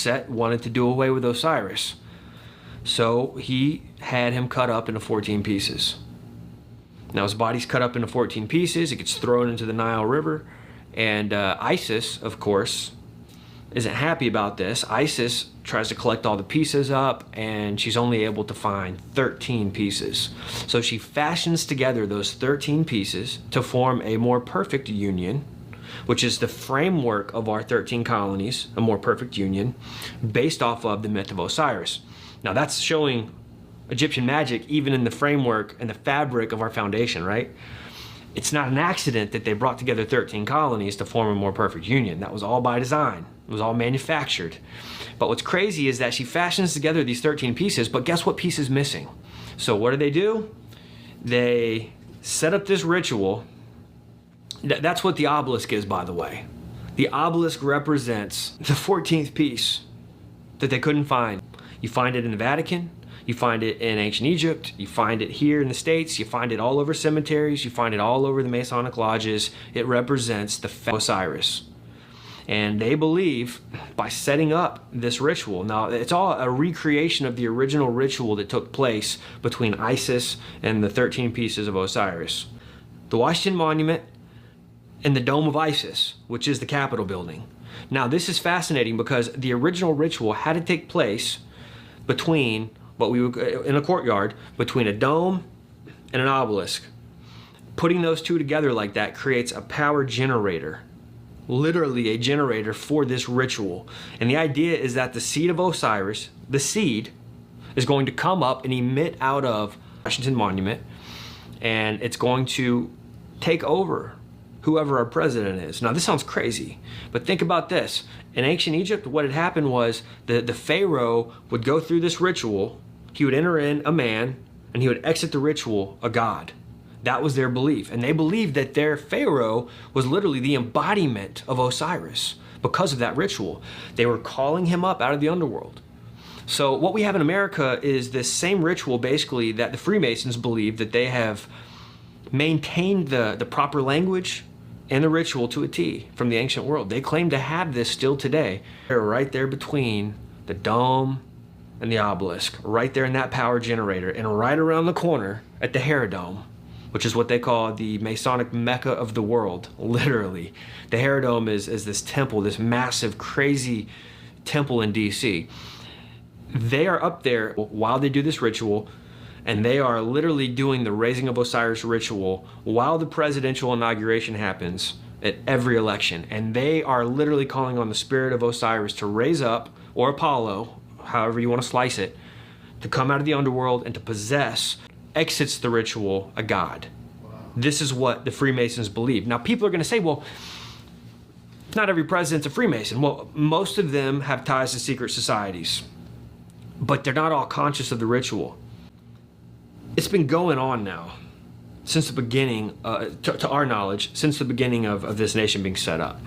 Set wanted to do away with Osiris. So he had him cut up into 14 pieces. Now his body's cut up into 14 pieces. It gets thrown into the Nile River. And Isis, of course, isn't happy about this. Isis tries to collect all the pieces up, and she's only able to find 13 pieces. So she fashions together those 13 pieces to form a more perfect union, which is the framework of our 13 colonies, a more perfect union, based off of the myth of Osiris. Now that's showing Egyptian magic even in the framework and the fabric of our foundation, right? It's not an accident that they brought together 13 colonies to form a more perfect union. That was all by design. It was all manufactured. But what's crazy is that she fashions together these 13 pieces, but guess what piece is missing? So what do? They set up this ritual. That's what the obelisk is, by the way. The obelisk represents the 14th piece that they couldn't find. You find it in the Vatican. You find it in ancient Egypt, you find it here in the States, you find it all over cemeteries, you find it all over the Masonic lodges. It represents the Osiris. And they believe by setting up this ritual, now it's all a recreation of the original ritual that took place between Isis and the 13 pieces of Osiris. The Washington Monument and the Dome of Isis, which is the Capitol building. Now this is fascinating because the original ritual had to take place between what we would, in a courtyard, between a dome and an obelisk. Putting those two together like that creates a power generator, literally a generator for this ritual. And the idea is that the seed of Osiris, the seed, is going to come up and emit out of Washington Monument, and it's going to take over whoever our president is. Now this sounds crazy, but think about this. In ancient Egypt, what had happened was the Pharaoh would go through this ritual, he would enter in a man, and he would exit the ritual a god. That was their belief. And they believed that their Pharaoh was literally the embodiment of Osiris because of that ritual. They were calling him up out of the underworld. So what we have in America is this same ritual basically that the Freemasons believe that they have maintained the proper language and the ritual to a T from the ancient world. They claim to have this still today. They're right there between the dome and the obelisk, right there in that power generator, and right around the corner at the Herodome, which is what they call the Masonic Mecca of the world, literally. The Herodome is this temple, this massive, crazy temple in DC. They are up there while they do this ritual, and they are literally doing the raising of Osiris ritual while the presidential inauguration happens at every election. And they are literally calling on the spirit of Osiris to raise up, or Apollo, however you want to slice it, to come out of the underworld and to possess, exits the ritual, a god. Wow. This is what the Freemasons believe. Now people are going to say, well, not every president's a Freemason. Well, most of them have ties to secret societies, but they're not all conscious of the ritual. It's been going on now since the beginning, to our knowledge, since the beginning of this nation being set up.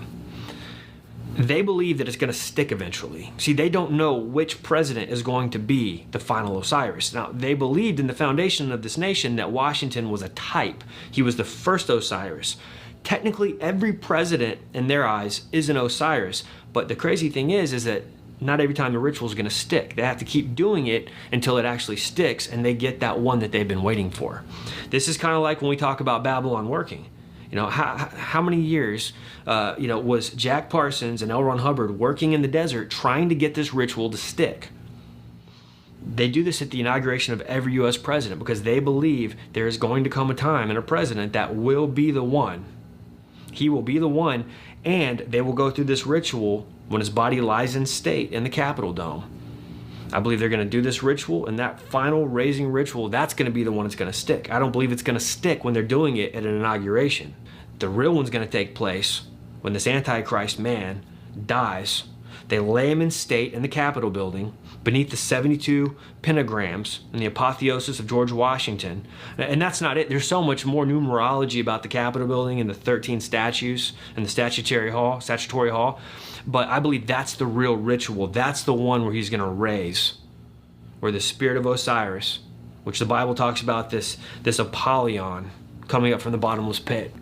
They believe that it's going to stick eventually. See, they don't know which president is going to be the final Osiris. Now, they believed in the foundation of this nation that Washington was a type. He was the first Osiris. Technically, every president in their eyes is an Osiris, but the crazy thing is that not every time the ritual is going to stick. They have to keep doing it until it actually sticks and they get that one that they've been waiting for. This is kind of like when we talk about Babylon working. You know, how many years, was Jack Parsons and L. Ron Hubbard working in the desert trying to get this ritual to stick? They do this at the inauguration of every U.S. president because they believe there is going to come a time in a president that will be the one. He will be the one, and they will go through this ritual when his body lies in state in the Capitol Dome. I believe they're going to do this ritual, and that final raising ritual, that's going to be the one that's going to stick. I don't believe it's going to stick when they're doing it at an inauguration. The real one's going to take place when this Antichrist man dies. They lay him in state in the Capitol building beneath the 72 pentagrams and the apotheosis of George Washington. And that's not it. There's so much more numerology about the Capitol building and the 13 statues and the statutory hall. But I believe that's the real ritual. That's the one where he's going to raise, where the spirit of Osiris, which the Bible talks about this Apollyon coming up from the bottomless pit.